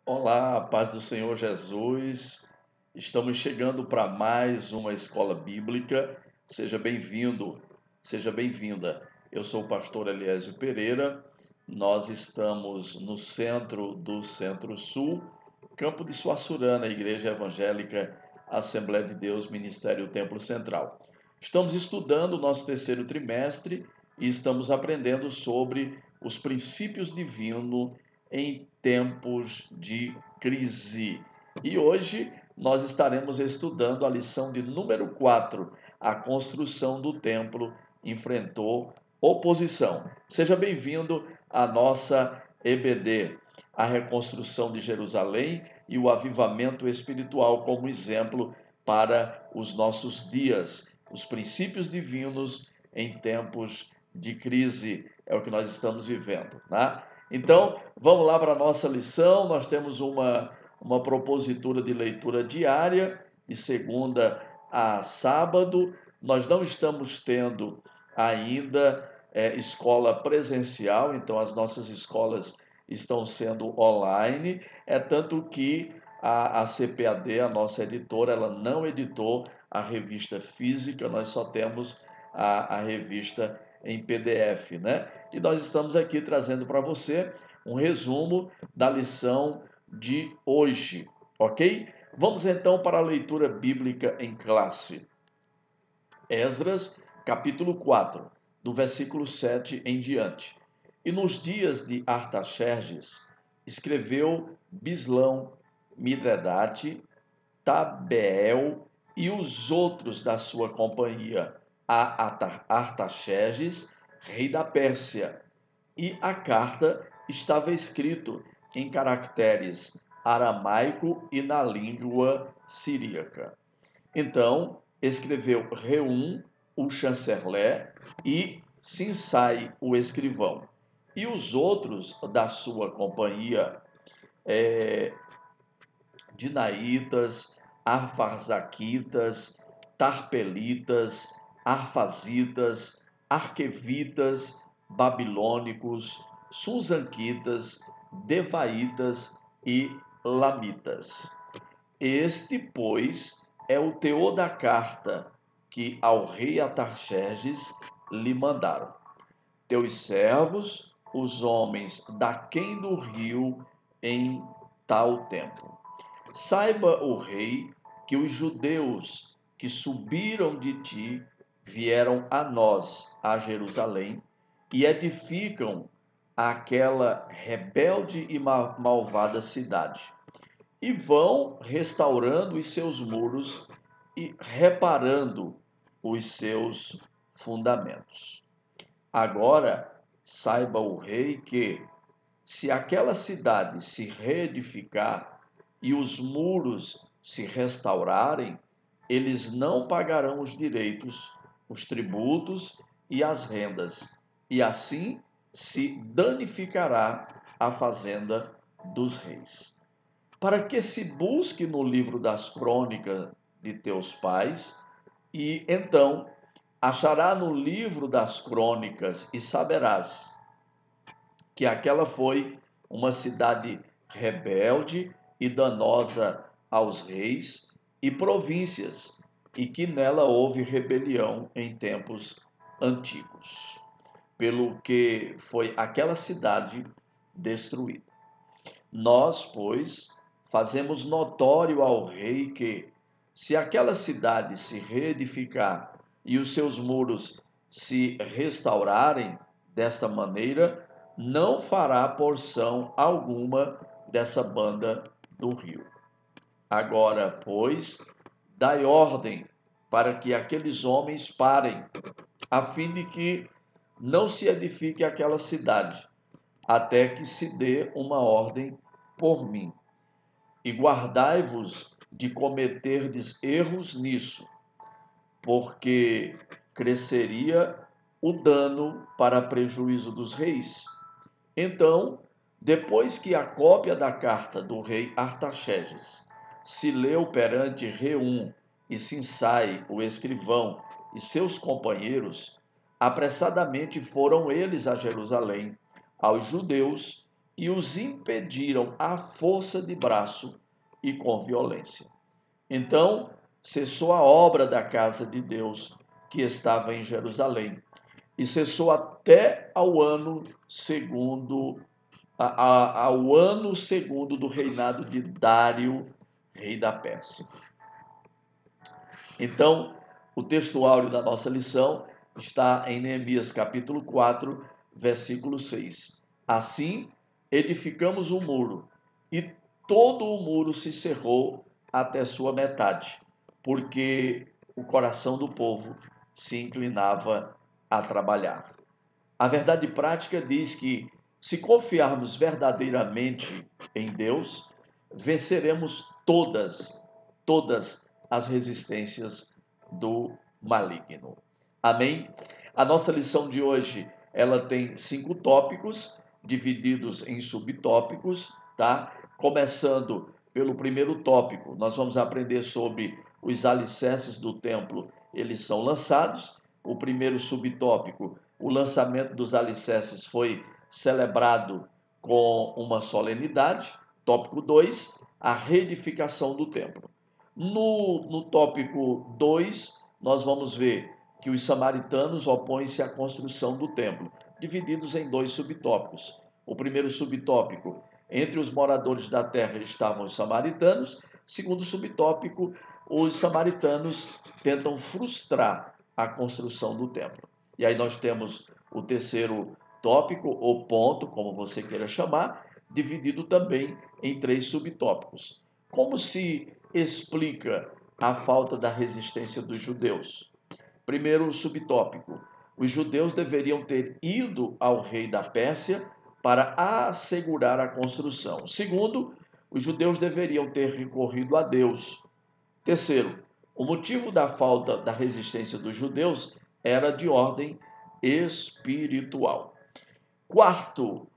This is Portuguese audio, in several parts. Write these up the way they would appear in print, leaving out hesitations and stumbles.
Olá, a paz do Senhor Jesus. Estamos chegando para mais uma escola bíblica. Seja bem-vindo, seja bem-vinda. Eu sou o pastor Eliésio Pereira. Nós estamos no centro do Centro-Sul, Campo de Suaçurana, Igreja Evangélica Assembleia de Deus, Ministério Templo Central. Estamos estudando o nosso terceiro trimestre e estamos aprendendo sobre os princípios divinos em tempos de crise. E hoje nós estaremos estudando a lição de número 4. A construção do templo enfrentou oposição. Seja bem-vindo à nossa EBD, a reconstrução de Jerusalém e o avivamento espiritual como exemplo para os nossos dias, os princípios divinos em tempos de crise. É o que nós estamos vivendo, né? Então, vamos lá para a nossa lição. Nós temos uma propositura de leitura diária, de segunda a sábado. Nós não estamos tendo ainda escola presencial, então as nossas escolas estão sendo online. É tanto que a CPAD, a nossa editora, ela não editou a revista física, nós só temos a revista em PDF, né? E nós estamos aqui trazendo para você um resumo da lição de hoje, ok? Vamos então para a leitura bíblica em classe. Esdras, capítulo 4, do versículo 7 em diante. E nos dias de Artaxerxes, escreveu Bislão, Midredate, Tabeel e os outros da sua companhia a Artaxerxes, rei da Pérsia. E a carta estava escrito em caracteres aramaico e na língua siríaca. Então escreveu Reum, o chanceler, e Sinsai, o escrivão, e os outros da sua companhia, Dinaitas, Arfazaquitas, Tarpelitas, Arfazitas, Arquevitas, Babilônicos, Susanquitas, Devaitas e Lamitas. Este, pois, é o teor da carta que ao rei Atarxerxes lhe mandaram. Teus servos, os homens daquém do rio, em tal tempo. Saiba o rei que os judeus que subiram de ti vieram a nós, a Jerusalém, e edificam aquela rebelde e malvada cidade. E vão restaurando os seus muros e reparando os seus fundamentos. Agora, saiba o rei que, se aquela cidade se reedificar e os muros se restaurarem, eles não pagarão os direitos, os tributos e as rendas, e assim se danificará a fazenda dos reis. Para que se busque no livro das crônicas de teus pais, e então achará no livro das crônicas e saberás que aquela foi uma cidade rebelde e danosa aos reis e províncias, e que nela houve rebelião em tempos antigos, pelo que foi aquela cidade destruída. Nós, pois, fazemos notório ao rei que, se aquela cidade se reedificar e os seus muros se restaurarem desta maneira, não fará porção alguma dessa banda do rio. Agora, pois, dai ordem para que aqueles homens parem, a fim de que não se edifique aquela cidade, até que se dê uma ordem por mim. E guardai-vos de cometerdes erros nisso, porque cresceria o dano para prejuízo dos reis. Então, depois que a cópia da carta do rei Artaxerxes se leu perante Reum e Sinsai, o escrivão, e seus companheiros, apressadamente foram eles a Jerusalém, aos judeus, e os impediram à força de braço e com violência. Então cessou a obra da casa de Deus que estava em Jerusalém, e cessou até ao ano segundo, ao ano segundo do reinado de Dário, rei da Pérsia. Então, o texto áureo da nossa lição está em Neemias capítulo 4, versículo 6. Assim, edificamos o muro, e todo o muro se cerrou até sua metade, porque o coração do povo se inclinava a trabalhar. A verdade prática diz que, se confiarmos verdadeiramente em Deus, venceremos todas as resistências do maligno. Amém? A nossa lição de hoje, ela tem 5 tópicos, divididos em subtópicos, tá? Começando pelo primeiro tópico, nós vamos aprender sobre os alicerces do templo, eles são lançados. O primeiro subtópico, o lançamento dos alicerces, foi celebrado com uma solenidade. Tópico 2, a reedificação do templo. No tópico 2, nós vamos ver que os samaritanos opõem-se à construção do templo, divididos em 2 subtópicos. O primeiro subtópico, entre os moradores da terra estavam os samaritanos. Segundo subtópico, os samaritanos tentam frustrar a construção do templo. E aí nós temos o terceiro tópico, ou ponto, como você queira chamar, dividido também em 3 subtópicos. Como se explica a falta da resistência dos judeus? Primeiro subtópico, os judeus deveriam ter ido ao rei da Pérsia para assegurar a construção. Segundo, os judeus deveriam ter recorrido a Deus. Terceiro, o motivo da falta da resistência dos judeus era de ordem espiritual. Quarto,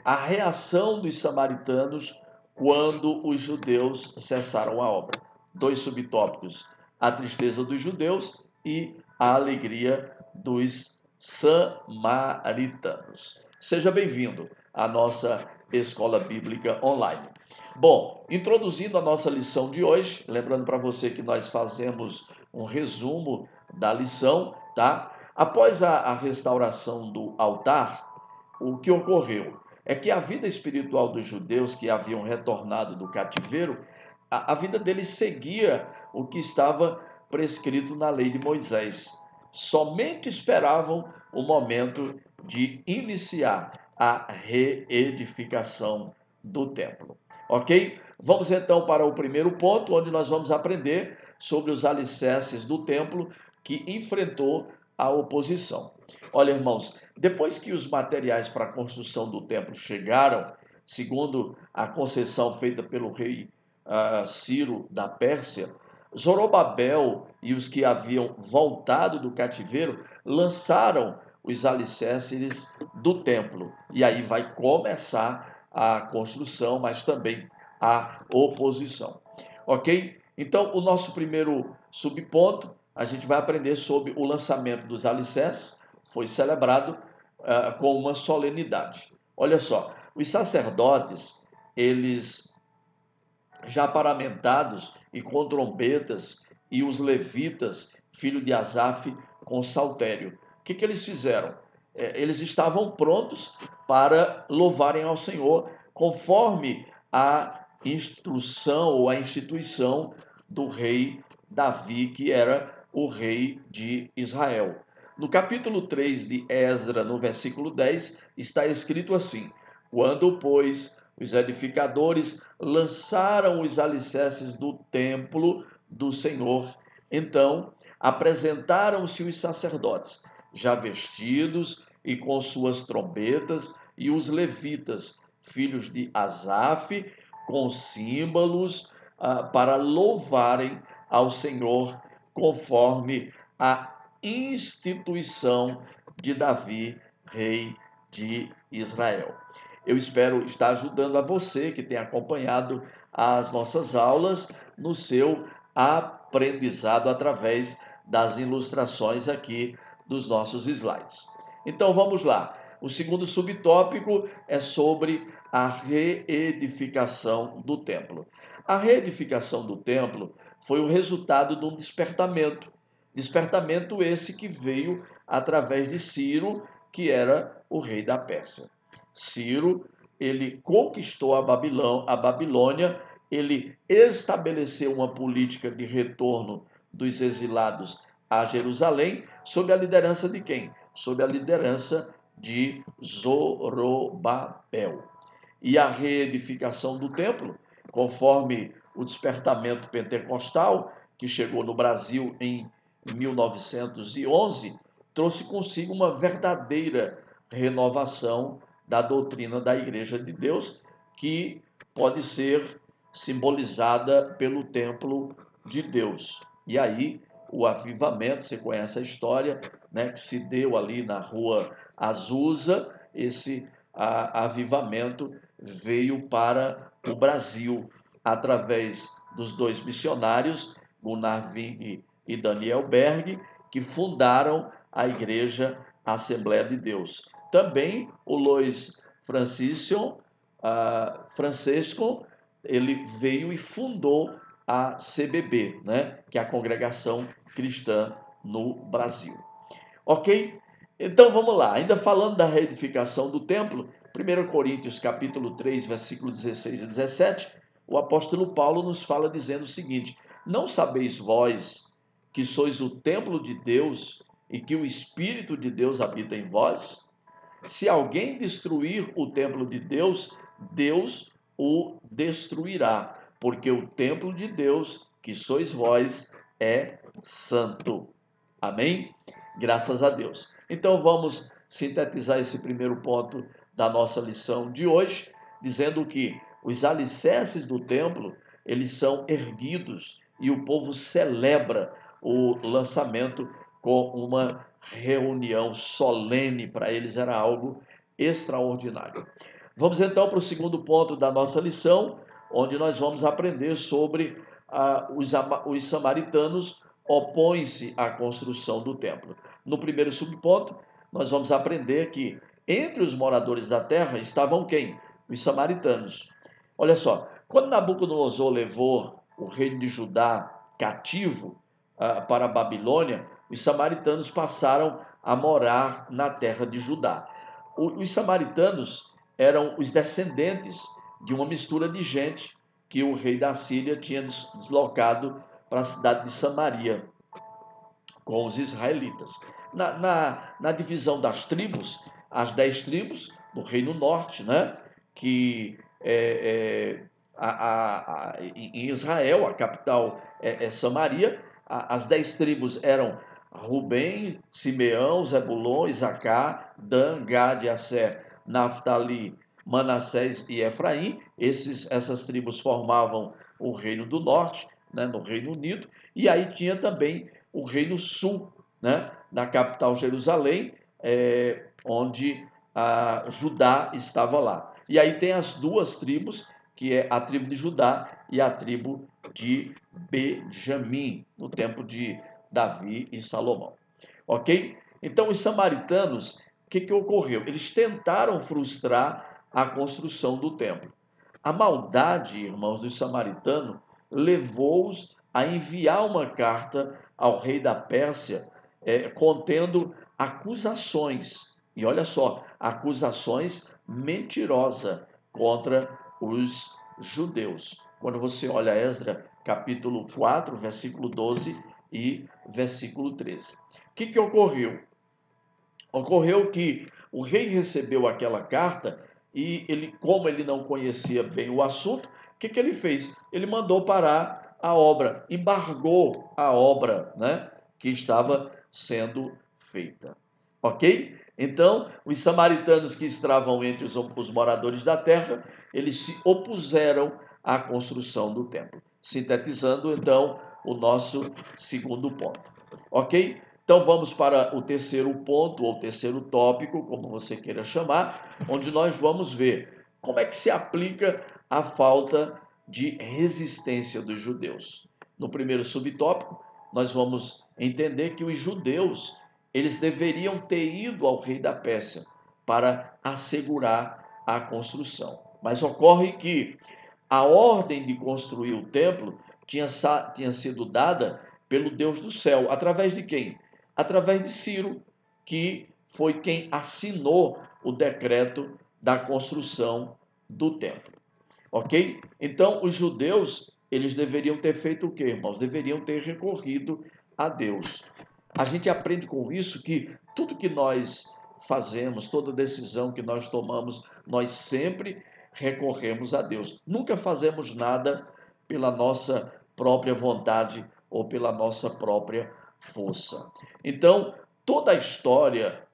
a reação dos samaritanos quando os judeus cessaram a obra. 2 subtópicos, a tristeza dos judeus e a alegria dos samaritanos. Seja bem-vindo à nossa Escola Bíblica Online. Bom, introduzindo a nossa lição de hoje, lembrando para você que nós fazemos um resumo da lição, tá? Após a restauração do altar, o que ocorreu é que a vida espiritual dos judeus que haviam retornado do cativeiro, a vida deles seguia o que estava prescrito na lei de Moisés. Somente esperavam o momento de iniciar a reedificação do templo. Ok? Vamos então para o primeiro ponto, onde nós vamos aprender sobre os alicerces do templo que enfrentou a oposição. Olha, irmãos, depois que os materiais para a construção do templo chegaram, segundo a concessão feita pelo rei Ciro da Pérsia, Zorobabel e os que haviam voltado do cativeiro lançaram os alicerces do templo. E aí vai começar a construção, mas também a oposição. Ok? Então, o nosso primeiro subponto, a gente vai aprender sobre o lançamento dos alicerces. Foi celebrado com uma solenidade. Olha só, os sacerdotes, eles já paramentados e com trombetas, e os levitas, filho de Asaf, com saltério. O que eles fizeram? Eles estavam prontos para louvarem ao Senhor, conforme a instrução ou a instituição do rei Davi, que era o rei de Israel. No capítulo 3 de Esdra, no versículo 10, está escrito assim: quando, pois, os edificadores lançaram os alicerces do templo do Senhor, então apresentaram-se os sacerdotes, já vestidos e com suas trombetas, e os levitas, filhos de Asaf, com símbolos, para louvarem ao Senhor, conforme a instituição de Davi, rei de Israel. Eu espero estar ajudando a você que tem acompanhado as nossas aulas no seu aprendizado através das ilustrações aqui dos nossos slides. Então vamos lá. O segundo subtópico é sobre a reedificação do templo. A reedificação do templo foi o resultado de um despertamento. Despertamento esse que veio através de Ciro, que era o rei da Pérsia. Ciro, ele conquistou a Babilônia, ele estabeleceu uma política de retorno dos exilados a Jerusalém, sob a liderança de quem? Sob a liderança de Zorobabel. E a reedificação do templo, conforme o despertamento pentecostal, que chegou no Brasil em 1911, trouxe consigo uma verdadeira renovação da doutrina da Igreja de Deus, que pode ser simbolizada pelo templo de Deus. E aí, o avivamento, você conhece a história, né, que se deu ali na rua Azusa, esse avivamento veio para o Brasil através dos dois missionários, Gunnar Ving e Daniel Berg, que fundaram a Igreja Assembleia de Deus. Também o Luiz Francisco, ele veio e fundou a CBB, né, que é a Congregação Cristã no Brasil. Ok? Então vamos lá, ainda falando da reedificação do templo, 1 Coríntios capítulo 3, versículo 16 e 17, o apóstolo Paulo nos fala dizendo o seguinte: não sabeis vós que sois o templo de Deus e que o Espírito de Deus habita em vós? Se alguém destruir o templo de Deus, Deus o destruirá, porque o templo de Deus, que sois vós, é santo. Amém? Graças a Deus. Então vamos sintetizar esse primeiro ponto da nossa lição de hoje, dizendo que os alicerces do templo, eles são erguidos e o povo celebra o lançamento com uma reunião solene. Para eles era algo extraordinário. Vamos então para o segundo ponto da nossa lição, onde nós vamos aprender sobre os samaritanos opõem-se à construção do templo. No primeiro subponto, nós vamos aprender que entre os moradores da terra estavam quem? Os samaritanos. Olha só, quando Nabucodonosor levou o reino de Judá cativo para a Babilônia, os samaritanos passaram a morar na terra de Judá. Os samaritanos eram os descendentes de uma mistura de gente que o rei da Síria tinha deslocado para a cidade de Samaria com os israelitas. Na divisão das tribos, as 10 tribos do Reino Norte, né, que em Israel, a capital é Samaria, as 10 tribos eram Rubem, Simeão, Zebulon, Isacar, Dan, Gad, Asser, Naftali, Manassés e Efraim. Essas tribos formavam o Reino do Norte, né, no Reino Unido, e aí tinha também o Reino Sul, né, na capital Jerusalém, onde Judá estava lá. E aí tem as duas tribos, que é a tribo de Judá e a tribo de Benjamim, no tempo de Davi e Salomão. Ok? Então, os samaritanos, o que ocorreu? Eles tentaram frustrar a construção do templo. A maldade, irmãos, dos samaritanos levou-os a enviar uma carta ao rei da Pérsia, contendo acusações, e olha só, acusações mentirosas contra os judeus. Quando você olha Esdras, capítulo 4, versículo 12 e versículo 13. O que ocorreu? Ocorreu que o rei recebeu aquela carta e ele, como ele não conhecia bem o assunto, o que ele fez? Ele mandou parar a obra, embargou a obra, né, que estava sendo feita. Ok? Então, os samaritanos que estavam entre os moradores da terra, eles se opuseram à construção do templo. Sintetizando, então, o nosso segundo ponto. Ok? Então vamos para o terceiro ponto, ou terceiro tópico, como você queira chamar, onde nós vamos ver como é que se aplica a falta de resistência dos judeus. No primeiro subtópico, nós vamos entender que os judeus, eles deveriam ter ido ao rei da Pérsia para assegurar a construção. Mas ocorre que a ordem de construir o templo tinha sido dada pelo Deus do céu. Através de quem? Através de Ciro, que foi quem assinou o decreto da construção do templo. Ok? Então, os judeus, eles deveriam ter feito o quê, irmãos? Deveriam ter recorrido a Deus. A gente aprende com isso que tudo que nós fazemos, toda decisão que nós tomamos, nós sempre recorremos a Deus. Nunca fazemos nada pela nossa própria vontade ou pela nossa própria força. Então, toda a história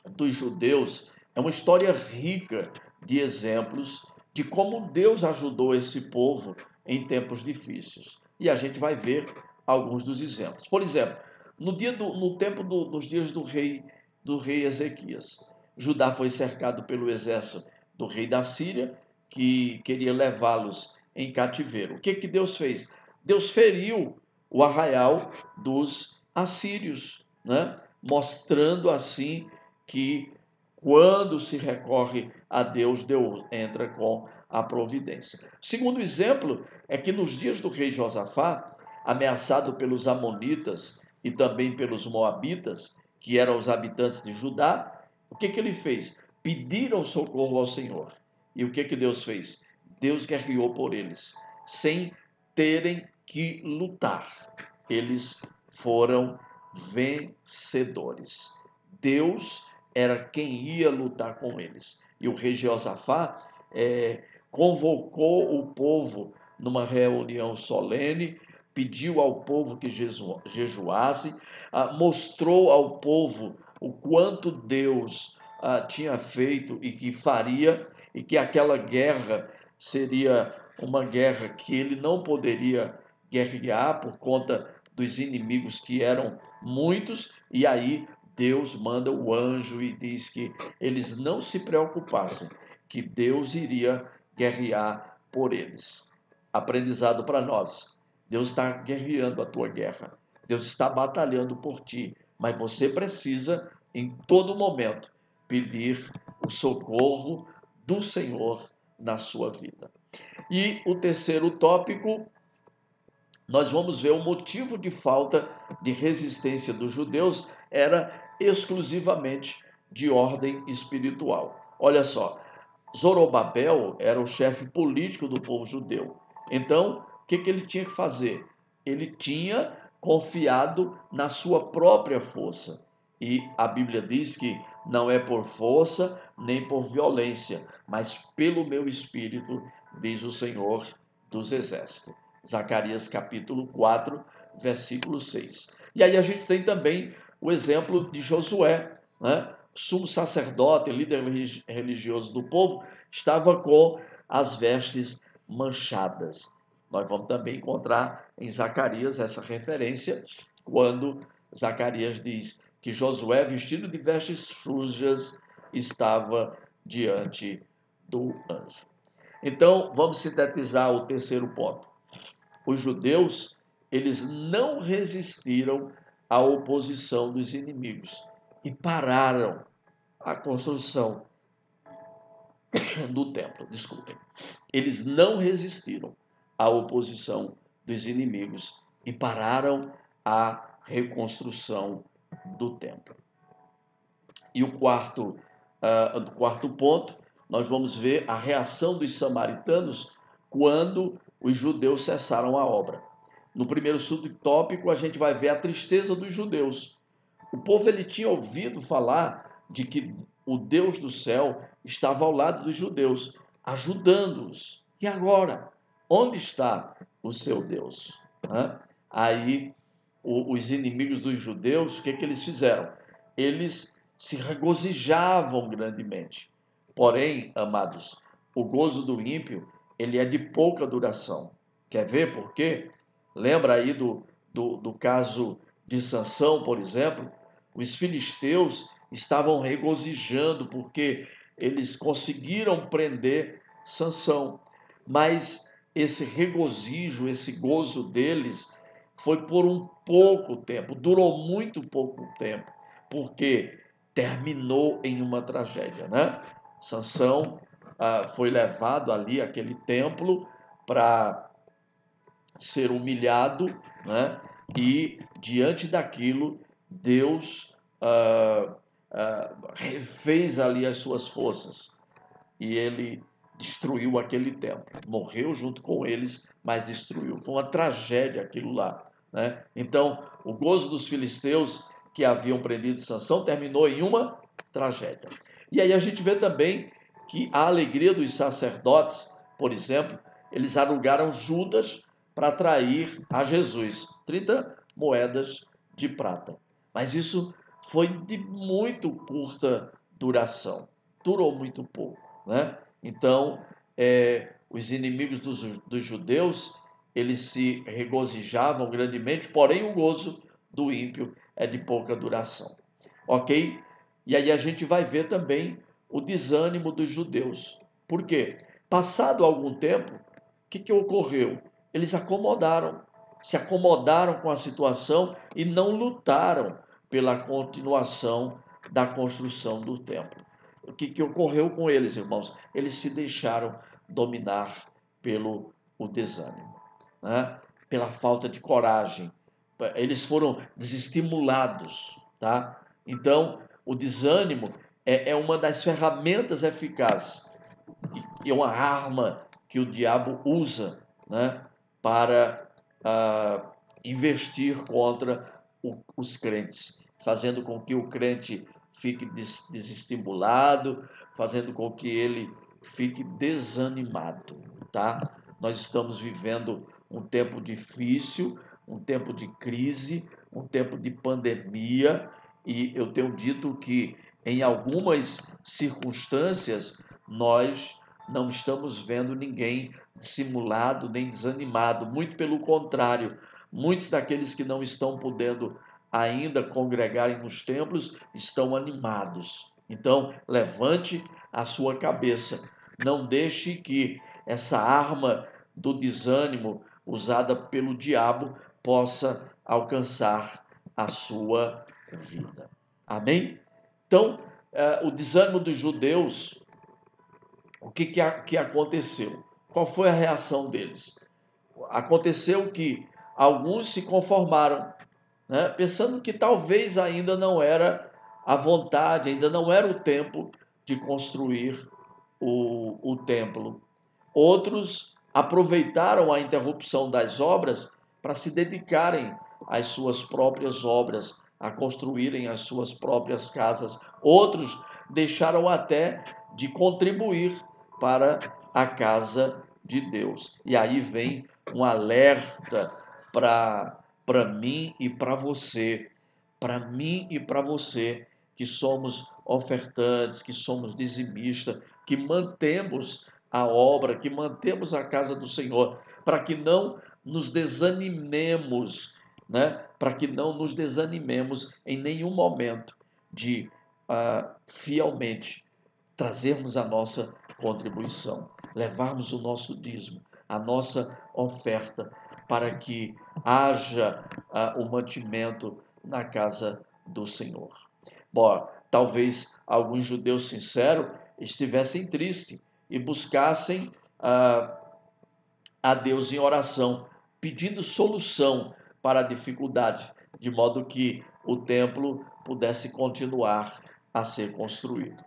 dos judeus é uma história rica de exemplos de como Deus ajudou esse povo em tempos difíceis. E a gente vai ver alguns dos exemplos. Por exemplo, no tempo dos dias do rei Ezequias, Judá foi cercado pelo exército do rei da Síria, que queria levá-los em cativeiro. O que Deus fez? Deus feriu o arraial dos assírios, né? Mostrando assim que quando se recorre a Deus, Deus entra com a providência. O segundo exemplo é que nos dias do rei Josafá, ameaçado pelos amonitas e também pelos moabitas, que eram os habitantes de Judá, o que ele fez? Pediram socorro ao Senhor. E o que Deus fez? Deus guerreou por eles, sem terem que lutar. Eles foram vencedores. Deus era quem ia lutar com eles. E o rei Josafá convocou o povo numa reunião solene, pediu ao povo que jejuasse, mostrou ao povo o quanto Deus tinha feito e que faria, e que aquela guerra seria uma guerra que ele não poderia guerrear por conta dos inimigos que eram muitos, e aí Deus manda o anjo e diz que eles não se preocupassem, que Deus iria guerrear por eles. Aprendizado para nós. Deus está guerreando a tua guerra. Deus está batalhando por ti, mas você precisa, em todo momento, pedir o socorro do Senhor na sua vida. E o terceiro tópico, nós vamos ver o motivo de falta de resistência dos judeus era exclusivamente de ordem espiritual. Olha só, Zorobabel era o chefe político do povo judeu. Então, o que ele tinha que fazer? Ele tinha confiado na sua própria força. E a Bíblia diz que não é por força nem por violência, mas pelo meu espírito, diz o Senhor dos Exércitos. Zacarias capítulo 4, versículo 6. E aí a gente tem também o exemplo de Josué, né? Sumo sacerdote, líder religioso do povo, estava com as vestes manchadas. Nós vamos também encontrar em Zacarias essa referência, quando Zacarias diz que Josué, vestido de vestes sujas, estava diante do anjo. Então, vamos sintetizar o terceiro ponto. Os judeus, eles não resistiram à oposição dos inimigos e pararam a construção do templo. Desculpem. Eles não resistiram à oposição dos inimigos e pararam a reconstrução do templo. E o quarto ponto, nós vamos ver a reação dos samaritanos quando os judeus cessaram a obra. No primeiro subtópico, a gente vai ver a tristeza dos judeus. O povo ele tinha ouvido falar de que o Deus do céu estava ao lado dos judeus, ajudando-os. E agora? Onde está o seu Deus? Aí, os inimigos dos judeus, o que eles fizeram? Eles se regozijavam grandemente. Porém, amados, o gozo do ímpio, ele é de pouca duração. Quer ver por quê? Lembra aí do caso de Sansão, por exemplo? Os filisteus estavam regozijando porque eles conseguiram prender Sansão. Mas esse regozijo, esse gozo deles foi por um pouco tempo, durou muito pouco tempo, porque terminou em uma tragédia, né? Sansão foi levado ali àquele templo para ser humilhado, né? E diante daquilo, Deus fez ali as suas forças e ele destruiu aquele templo. Morreu junto com eles, mas destruiu. Foi uma tragédia aquilo lá, né? Então, o gozo dos filisteus que haviam prendido Sansão terminou em uma tragédia. E aí a gente vê também que a alegria dos sacerdotes, por exemplo, eles alugaram Judas para atrair a Jesus, 30 moedas de prata. Mas isso foi de muito curta duração, durou muito pouco, né? Então, os inimigos dos judeus, eles se regozijavam grandemente, porém o gozo do ímpio é de pouca duração, ok? E aí a gente vai ver também o desânimo dos judeus. Por quê? Passado algum tempo, o que ocorreu? Eles se acomodaram com a situação e não lutaram pela continuação da construção do templo. O que ocorreu com eles, irmãos? Eles se deixaram dominar pelo o desânimo, né? Pela falta de coragem. Eles foram desestimulados, tá? Então, o desânimo é uma das ferramentas eficazes e é uma arma que o diabo usa, né, para investir contra os crentes, fazendo com que o crente fique desestimulado, fazendo com que ele fique desanimado, tá? Nós estamos vivendo um tempo difícil, um tempo de crise, um tempo de pandemia, e eu tenho dito que em algumas circunstâncias nós não estamos vendo ninguém dissimulado nem desanimado, muito pelo contrário, muitos daqueles que não estão podendo ainda congregarem nos templos estão animados. Então, levante a sua cabeça, não deixe que essa arma do desânimo usada pelo diabo possa alcançar a sua vida. Amém? Então, o desânimo dos judeus, o que aconteceu? Qual foi a reação deles? Aconteceu que alguns se conformaram, né, pensando que talvez ainda não era a vontade, ainda não era o tempo de construir o templo. Outros aproveitaram a interrupção das obras para se dedicarem às suas próprias obras, a construírem as suas próprias casas. Outros deixaram até de contribuir para a casa de Deus. E aí vem um alerta para mim e para você, que somos ofertantes, que somos dizimistas, que mantemos a obra, que mantemos a casa do Senhor, para que não nos desanimemos, né? Para que não nos desanimemos em nenhum momento de fielmente trazermos a nossa contribuição, levarmos o nosso dízimo, a nossa oferta, para que haja o mantimento na casa do Senhor. Bom, talvez alguns judeus sinceros estivessem tristes e buscassem a Deus em oração, pedindo solução para a dificuldade, de modo que o templo pudesse continuar a ser construído.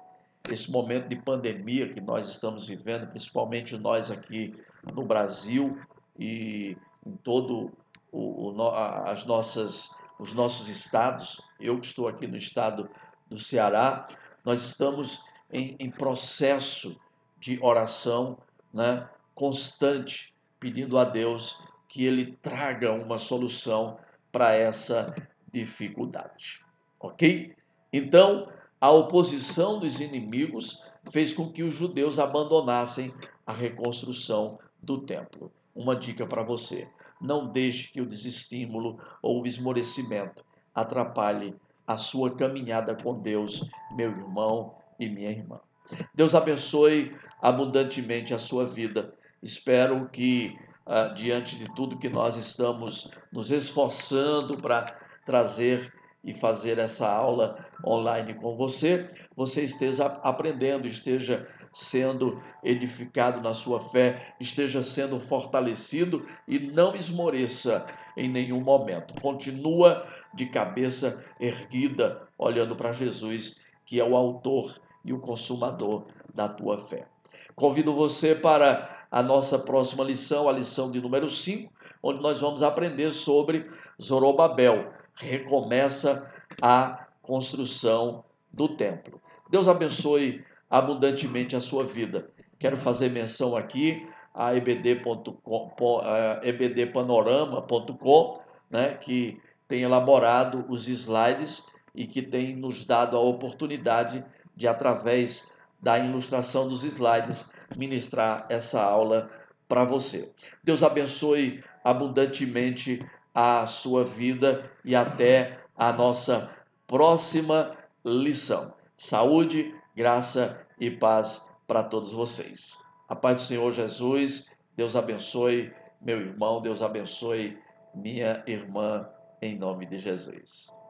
Esse momento de pandemia que nós estamos vivendo, principalmente nós aqui no Brasil e em todo os nossos estados, eu que estou aqui no estado do Ceará, nós estamos em processo de oração, né, constante, pedindo a Deus que Ele traga uma solução para essa dificuldade. Ok? Então, a oposição dos inimigos fez com que os judeus abandonassem a reconstrução do templo. Uma dica para você: não deixe que o desestímulo ou o esmorecimento atrapalhe a sua caminhada com Deus, meu irmão e minha irmã. Deus abençoe abundantemente a sua vida. Espero que, diante de tudo que nós estamos nos esforçando para trazer e fazer essa aula online com você, você esteja aprendendo, esteja sendo edificado na sua fé, esteja sendo fortalecido e não esmoreça em nenhum momento. Continua de cabeça erguida, olhando para Jesus, que é o autor e o consumador da tua fé. Convido você para a nossa próxima lição, a lição de número 5, onde nós vamos aprender sobre Zorobabel. Recomeça a construção do templo. Deus abençoe abundantemente a sua vida. Quero fazer menção aqui a ebdpanorama.com, né, que tem elaborado os slides e que tem nos dado a oportunidade de, através da ilustração dos slides, ministrar essa aula para você. Deus abençoe abundantemente a sua vida e até a nossa próxima lição. Saúde, graça e paz para todos vocês. A paz do Senhor Jesus, Deus abençoe meu irmão, Deus abençoe minha irmã, em nome de Jesus.